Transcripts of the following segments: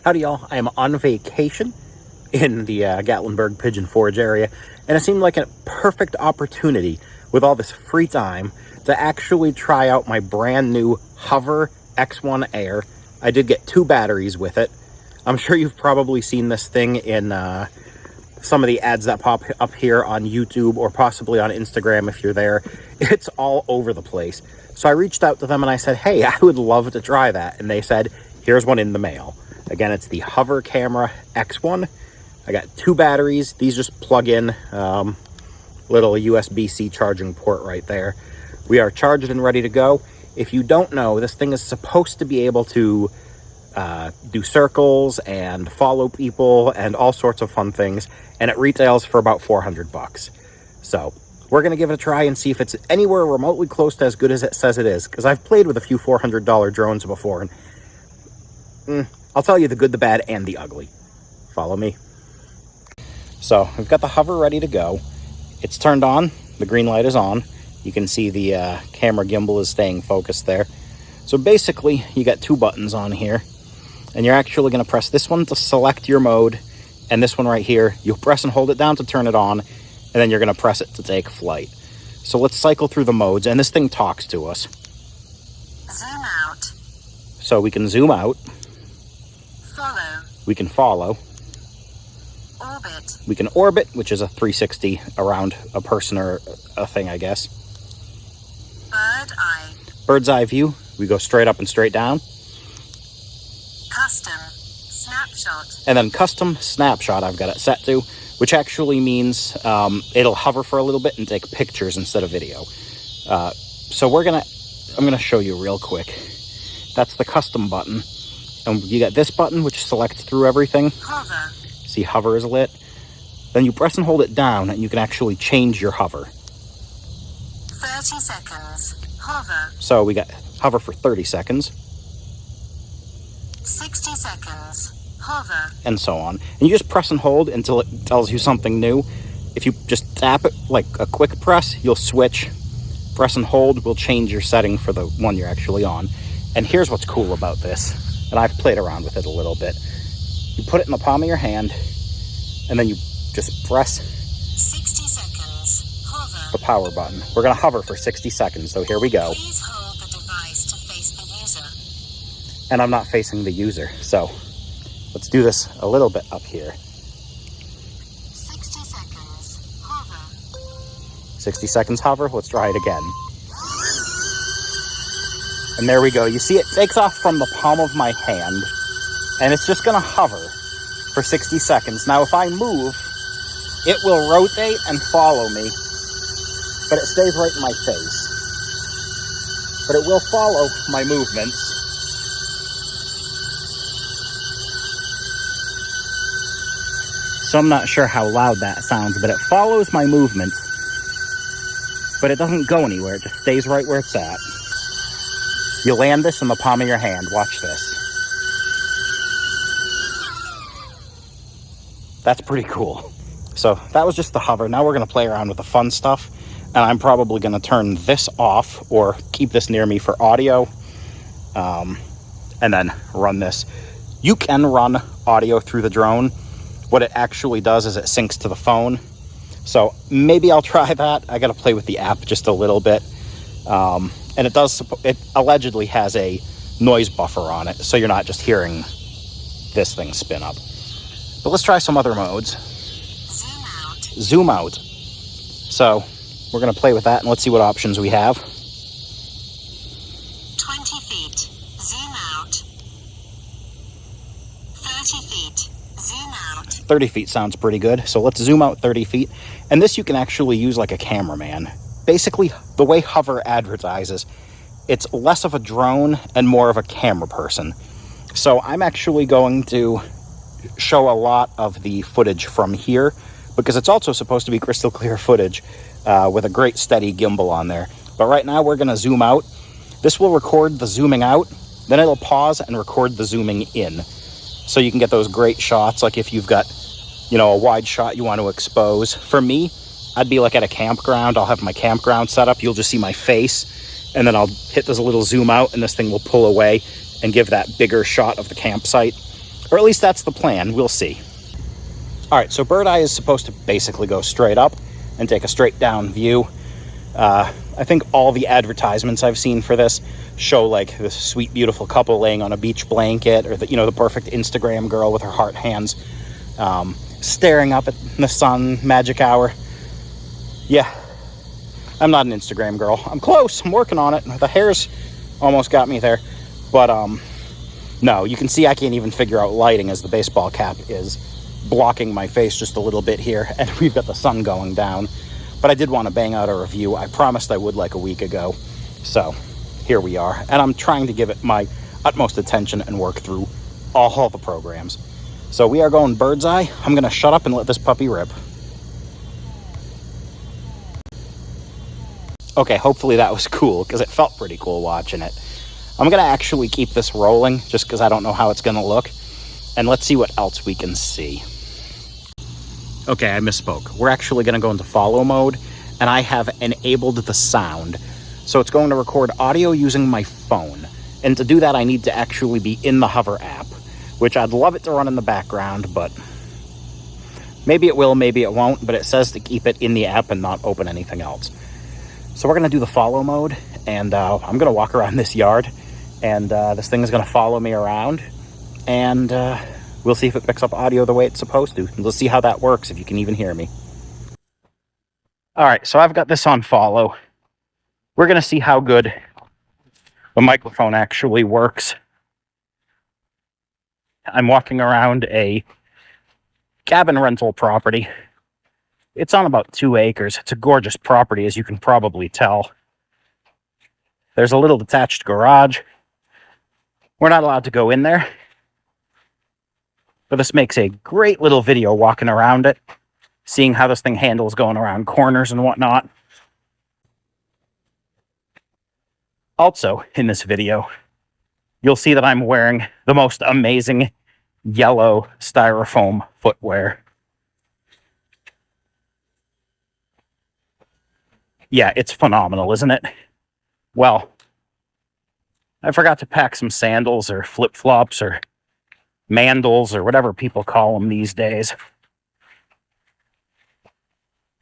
Howdy y'all, I am on vacation in the Gatlinburg Pigeon Forge area, and it seemed like a perfect opportunity with all this free time to actually try out my brand new Hover X1 Air. I did get 2 batteries with it. I'm sure you've probably seen this thing in some of the ads that pop up here on YouTube or possibly on Instagram if you're there. It's all over the place. So I reached out to them and I said, hey, I would love to try that. And they said, here's one in the mail. Again, it's the Hover Camera X1. I got 2 batteries. These just plug in, little USB-C charging port right there. We are charged and ready to go. If you don't know, this thing is supposed to be able to do circles and follow people and all sorts of fun things, and it retails for about $400. So we're going to give it a try and see if it's anywhere remotely close to as good as it says it is, because I've played with a few $400 drones before, and I'll tell you the good, the bad, and the ugly. Follow me. So we've got the Hover ready to go. It's turned on. The green light is on. You can see the camera gimbal is staying focused there. So basically, you got 2 buttons on here, and you're actually going to press this one to select your mode, and this one right here, you'll press and hold it down to turn it on, and then you're going to press it to take flight. So let's cycle through the modes, and this thing talks to us. Zoom out. So we can zoom out. Follow. We can follow. Orbit. We can orbit, which is a 360 around a person or a thing, I guess. Bird eye. Bird's eye view. We go straight up and straight down. Custom. Snapshot. And then custom snapshot I've got it set to, which actually means it'll hover for a little bit and take pictures instead of video. So I'm gonna show you real quick. That's the custom button. And you got this button, which selects through everything. Hover. See, hover is lit. Then you press and hold it down, and you can actually change your hover. 30 seconds. Hover. So we got hover for 30 seconds. 60 seconds. Hover. And so on. And you just press and hold until it tells you something new. If you just tap it like a quick press, you'll switch. Press and hold will change your setting for the one you're actually on. And here's what's cool about this, and I've played around with it a little bit. You put it in the palm of your hand, and then you just press 60 seconds. Hover. the power button. We're going to hover for 60 seconds, so here we go. Please hold the device to face the user. And I'm not facing the user, so let's do this a little bit up here. 60 seconds. Hover. 60 seconds hover. Let's try it again. And there we go. You see it takes off from the palm of my hand, and it's just going to hover for 60 seconds. Now, if I move, it will rotate and follow me, but it stays right in my face. But it will follow my movements. So I'm not sure how loud that sounds, but it follows my movements, but it doesn't go anywhere. It just stays right where it's at. You land this in the palm of your hand. Watch this. That's pretty cool. So that was just the hover. Now we're going to play around with the fun stuff. And I'm probably going to turn this off or keep this near me for audio. And then run this. You can run audio through the drone. What it actually does is it syncs to the phone. So maybe I'll try that. I got to play with the app just a little bit. And it allegedly has a noise buffer on it, so you're not just hearing this thing spin up. But let's try some other modes. Zoom out. Zoom out. So we're going to play with that, and let's see what options we have. 20 feet. Zoom out. 30 feet. Zoom out. 30 feet sounds pretty good, so let's zoom out 30 feet. And this you can actually use like a cameraman. Basically, the way Hover advertises, it's less of a drone and more of a camera person. So I'm actually going to show a lot of the footage from here, because it's also supposed to be crystal clear footage with a great steady gimbal on there. But right now we're going to zoom out. This will record the zooming out, then it'll pause and record the zooming in. So you can get those great shots, like if you've got, a wide shot you want to expose. For me, I'd be like at a campground. I'll have my campground set up. You'll just see my face, and then I'll hit this little zoom out, and this thing will pull away and give that bigger shot of the campsite. Or at least that's the plan. We'll see. All right, so bird eye is supposed to basically go straight up and take a straight down view. I think all the advertisements I've seen for this show like this sweet, beautiful couple laying on a beach blanket, or the perfect Instagram girl with her heart hands, staring up at the sun, magic hour. Yeah, I'm not an Instagram girl. I'm close. I'm working on it. The hair's almost got me there. But, no, you can see I can't even figure out lighting as the baseball cap is blocking my face just a little bit here, and we've got the sun going down. But I did want to bang out a review. I promised I would like a week ago. So here we are. And I'm trying to give it my utmost attention and work through all the programs. So we are going bird's eye. I'm going to shut up and let this puppy rip. Okay, hopefully that was cool, because it felt pretty cool watching it. I'm going to actually keep this rolling, just because I don't know how it's going to look. And let's see what else we can see. Okay, I misspoke. We're actually going to go into follow mode, and I have enabled the sound. So it's going to record audio using my phone. And to do that, I need to actually be in the Hover app, which I'd love it to run in the background, but maybe it will, maybe it won't, but it says to keep it in the app and not open anything else. So we're going to do the follow mode, and I'm going to walk around this yard, and this thing is going to follow me around, and we'll see if it picks up audio the way it's supposed to. Let's see how that works, if you can even hear me. All right, so I've got this on follow. We're going to see how good the microphone actually works. I'm walking around a cabin rental property. It's on about 2 acres. It's a gorgeous property, as you can probably tell. There's a little detached garage. We're not allowed to go in there, but this makes a great little video walking around it, seeing how this thing handles going around corners and whatnot. Also, in this video, you'll see that I'm wearing the most amazing yellow styrofoam footwear. Yeah, it's phenomenal, isn't it? Well, I forgot to pack some sandals or flip-flops or mandals or whatever people call them these days.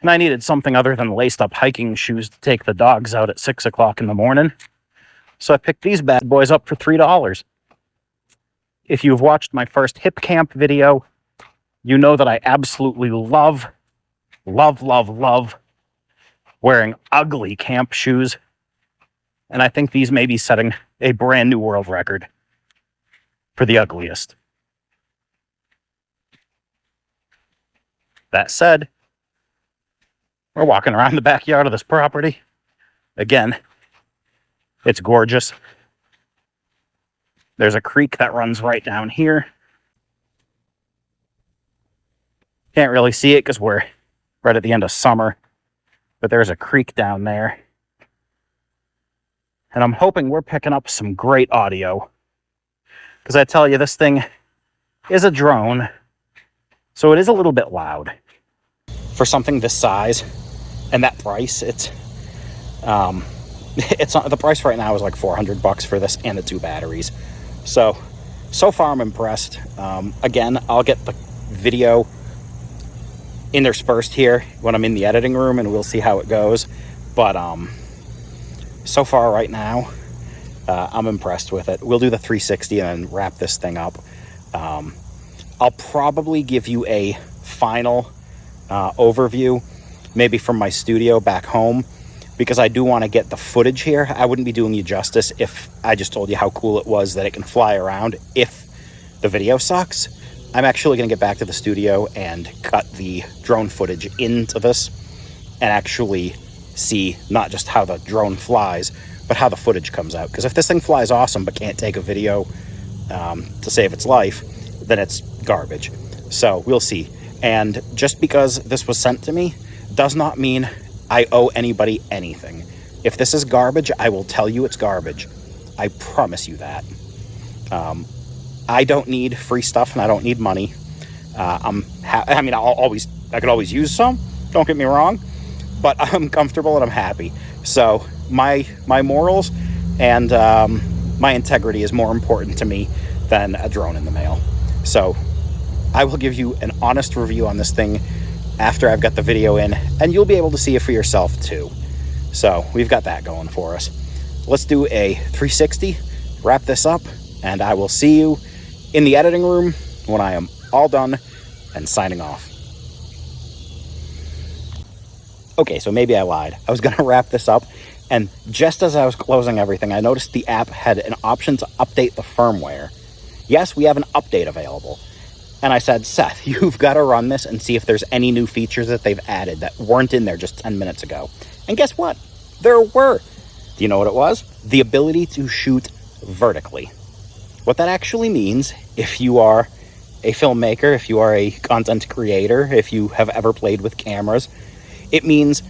And I needed something other than laced-up hiking shoes to take the dogs out at 6 o'clock in the morning. So I picked these bad boys up for $3. If you've watched my first hip camp video, you know that I absolutely love wearing ugly camp shoes. And I think these may be setting a brand new world record for the ugliest. That said, we're walking around the backyard of this property. Again, it's gorgeous. There's a creek that runs right down here. Can't really see it because we're right at the end of summer, but there's a creek down there. And I'm hoping we're picking up some great audio, because I tell you, this thing is a drone, so it is a little bit loud. For something this size and that price, it's not, the price right now is like $400 for this and the 2 batteries. So far I'm impressed. Again, I'll get the video interspersed here when I'm in the editing room, and we'll see how it goes. But so far right now, I'm impressed with it. We'll do the 360 and then wrap this thing up. I'll probably give you a final overview, maybe from my studio back home, because I do want to get the footage here. I wouldn't be doing you justice if I just told you how cool it was that it can fly around if the video sucks. I'm actually going to get back to the studio and cut the drone footage into this and actually see not just how the drone flies, but how the footage comes out. Because if this thing flies awesome but can't take a video to save its life, then it's garbage. So we'll see. And just because this was sent to me does not mean I owe anybody anything. If this is garbage, I will tell you it's garbage. I promise you that. I don't need free stuff, and I don't need money. I could always use some, don't get me wrong, but I'm comfortable and I'm happy. So my morals and my integrity is more important to me than a drone in the mail. So I will give you an honest review on this thing after I've got the video in, and you'll be able to see it for yourself too. So we've got that going for us. Let's do a 360, wrap this up, and I will see you in the editing room when I am all done and signing off. Okay, so maybe I lied. I was going to wrap this up, and just as I was closing everything, I noticed the app had an option to update the firmware. Yes, we have an update available. And I said, Seth, you've got to run this and see if there's any new features that they've added that weren't in there just 10 minutes ago. And guess what? There were. Do you know what it was? The ability to shoot vertically. What that actually means, if you are a filmmaker, if you are a content creator, if you have ever played with cameras, it means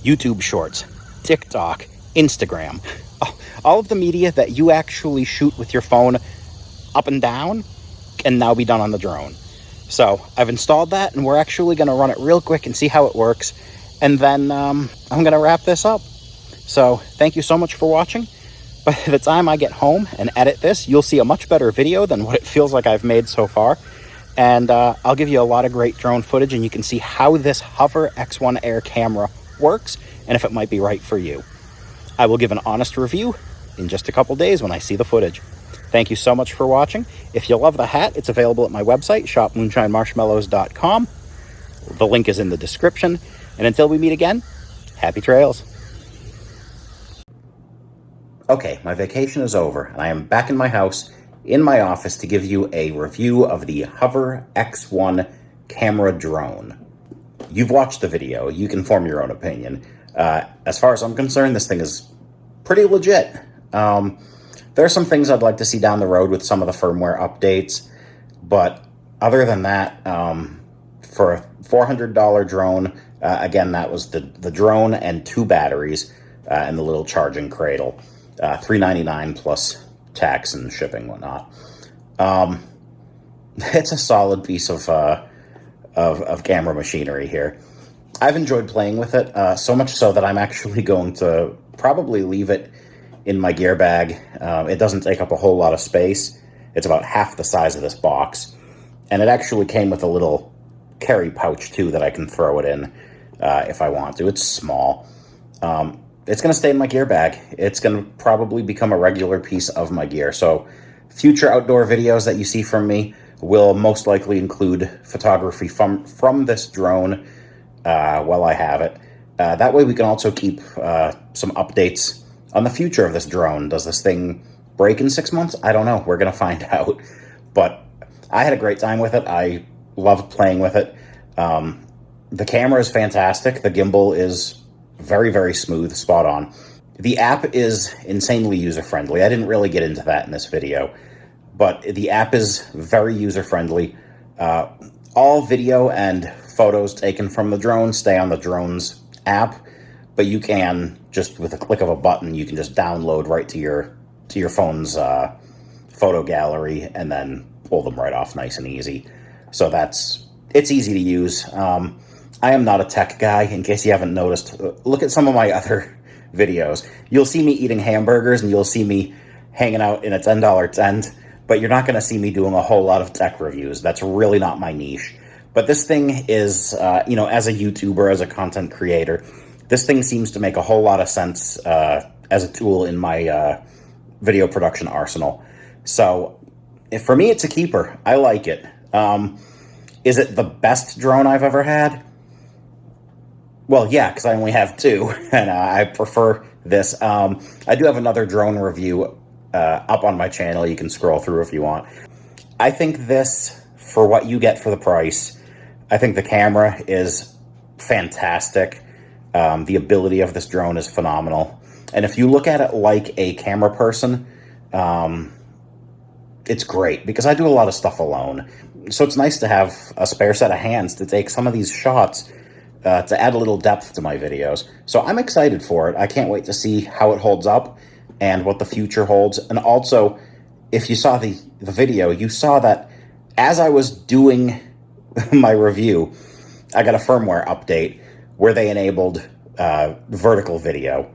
YouTube Shorts, TikTok, Instagram, all of the media that you actually shoot with your phone up and down can now be done on the drone. So I've installed that, and we're actually going to run it real quick and see how it works. And then I'm going to wrap this up. So thank you so much for watching. By the time I get home and edit this, you'll see a much better video than what it feels like I've made so far. And I'll give you a lot of great drone footage, and you can see how this Hover X1 Air camera works and if it might be right for you. I will give an honest review in just a couple days when I see the footage. Thank you so much for watching. If you love the hat, it's available at my website, shopmoonshinemarshmallows.com. The link is in the description. And until we meet again, happy trails. Okay, my vacation is over, and I am back in my house, in my office, to give you a review of the Hover X1 camera drone. You've watched the video. You can form your own opinion. As far as I'm concerned, this thing is pretty legit. There are some things I'd like to see down the road with some of the firmware updates, but other than that, for a $400 drone, again, that was the drone and 2 batteries and the little charging cradle, $399 plus tax and shipping, whatnot. It's a solid piece of camera machinery here. I've enjoyed playing with it, so much so that I'm actually going to probably leave it in my gear bag. It doesn't take up a whole lot of space. It's about half the size of this box. And it actually came with a little carry pouch, too, that I can throw it in if I want to. It's small. It's going to stay in my gear bag. It's going to probably become a regular piece of my gear. So future outdoor videos that you see from me will most likely include photography from this drone while I have it. That way we can also keep some updates on the future of this drone. Does this thing break in 6 months? I don't know. We're going to find out. But I had a great time with it. I loved playing with it. The camera is fantastic. The gimbal is very, very smooth, spot on. The app is insanely user-friendly. I didn't really get into that in this video, but the app is very user-friendly. All video and photos taken from the drone stay on the drone's app, but you can just, with a click of a button, you can just download right to your phone's photo gallery and then pull them right off nice and easy. So it's easy to use. I am not a tech guy, in case you haven't noticed. Look at some of my other videos. You'll see me eating hamburgers, and you'll see me hanging out in a $10 tent, but you're not going to see me doing a whole lot of tech reviews. That's really not my niche. But this thing is, as a YouTuber, as a content creator, this thing seems to make a whole lot of sense as a tool in my video production arsenal. So for me, it's a keeper. I like it. Is it the best drone I've ever had? Well, yeah, because I only have 2, and I prefer this. I do have another drone review up on my channel. You can scroll through if you want. I think this, for what you get for the price, I think the camera is fantastic. The ability of this drone is phenomenal. And if you look at it like a camera person, it's great, because I do a lot of stuff alone. So it's nice to have a spare set of hands to take some of these shots to add a little depth to my videos. So I'm excited for it. I can't wait to see how it holds up and what the future holds. And also, if you saw the video, you saw that as I was doing my review, I got a firmware update where they enabled vertical video.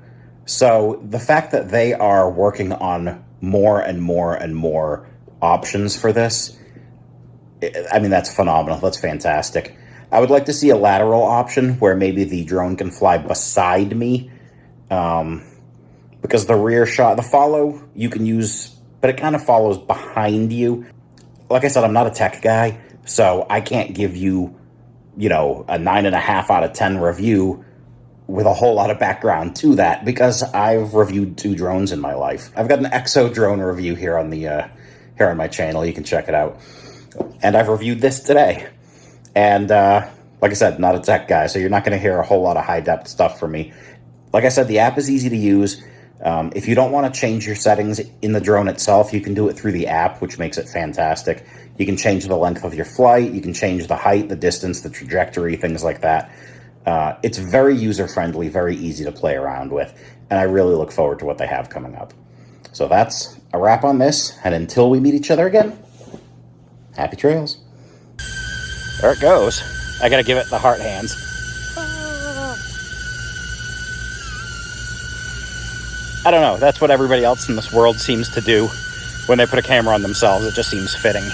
So the fact that they are working on more and more and more options for this I mean, that's phenomenal. That's fantastic. I would like to see a lateral option where maybe the drone can fly beside me, because the rear shot, the follow, you can use, but it kind of follows behind you. Like I said, I'm not a tech guy, so I can't give you, a 9.5 out of 10 review with a whole lot of background to that, because I've reviewed 2 drones in my life. I've got an Exo drone review here on my channel. You can check it out. And I've reviewed this today. And like I said, not a tech guy, so you're not going to hear a whole lot of high-depth stuff from me. Like I said, the app is easy to use. If you don't want to change your settings in the drone itself, you can do it through the app, which makes it fantastic. You can change the length of your flight. You can change the height, the distance, the trajectory, things like that. It's very user-friendly, very easy to play around with, and I really look forward to what they have coming up. So that's a wrap on this, and until we meet each other again, happy trails. There it goes. I gotta give it the heart hands. I don't know, that's what everybody else in this world seems to do when they put a camera on themselves. It just seems fitting.